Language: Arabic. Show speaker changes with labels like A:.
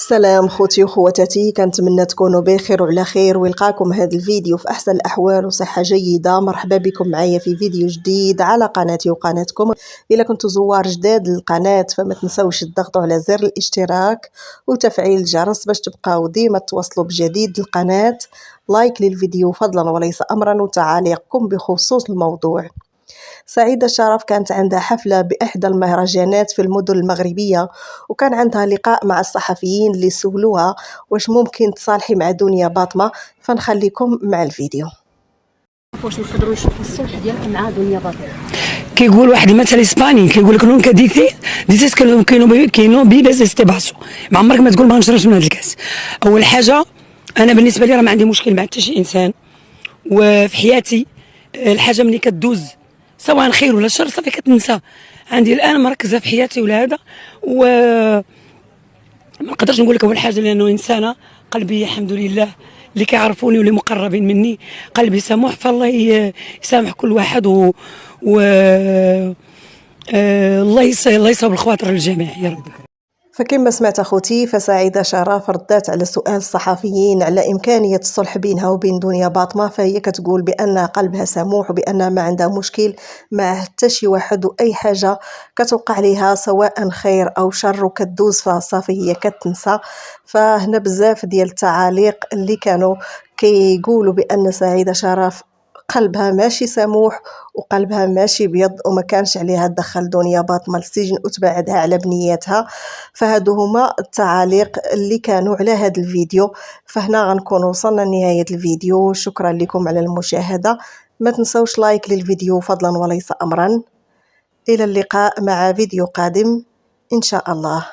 A: سلام خوتي وخواتاتي، كنتمنى تكونوا بخير وعلى خير ويلقاكم هذا الفيديو في احسن الاحوال وصحه جيده. مرحبا بكم معايا في فيديو جديد على قناتي وقناتكم. الا كنتوا زوار جداد للقناه فما تنساوش تضغطوا على زر الاشتراك وتفعيل الجرس باش تبقاو ديما تواصلوا بجديد للقناه. لايك للفيديو فضلا وليس امرا وتعاليقكم بخصوص الموضوع. سعيدة شرف كانت عندها حفلة بإحدى المهرجانات في المدن المغربية، وكان عندها لقاء مع الصحفيين اللي سولوها واش ممكن تصالحي مع دنيا باطمة. فنخليكم مع الفيديو.
B: واش نقدروا نشوفوا الصلح ديالك مع دنيا باطمة؟
C: كيقول واحد المثل اسباني كيقول لك نونكا ديتيس كينو بيبس استي باسو. ما عمرك ما تقول ما نشربش من هذا الكاس. اول حاجه انا بالنسبه لي راه ما عندي مشكل مع حتى شي انسان، وفي حياتي الحاجه ملي كدوز سواء خير ولا شر صافي كتنسى. عندي الان مركزه في حياتي ولا هذا، و ما نقدرش نقول لك اول حاجه لانه انسانه قلبي الحمد لله اللي كيعرفوني واللي مقربين مني قلبي سموح، فالله يسامح كل واحد و الله يصوب الخواطر للجميع يا رب.
A: فكما سمعت اخوتي، فسعيدة شرف ردات على سؤال الصحفيين على امكانيه الصلح بينها وبين دنيا باطمه، فهي كتقول بان قلبها سموح وبان ما عندها مشكل مع حتى شي واحد، واي حاجه كتوقع ليها سواء خير او شر وكدوز فصافي هي كتنسى. فهنا بزاف ديال التعاليق اللي كانوا كيقولوا بان سعيدة شرف قلبها ماشي سموح وقلبها ماشي بيض وما كانش عليها تدخل دنيا باطمة للسجن وتبعدها على بنياتها. فهادو هما التعاليق اللي كانوا على هذا الفيديو. فهنا غنكون وصلنا لنهاية الفيديو. شكرا لكم على المشاهدة. ما تنسوش لايك للفيديو فضلا وليس امرا. الى اللقاء مع فيديو قادم ان شاء الله.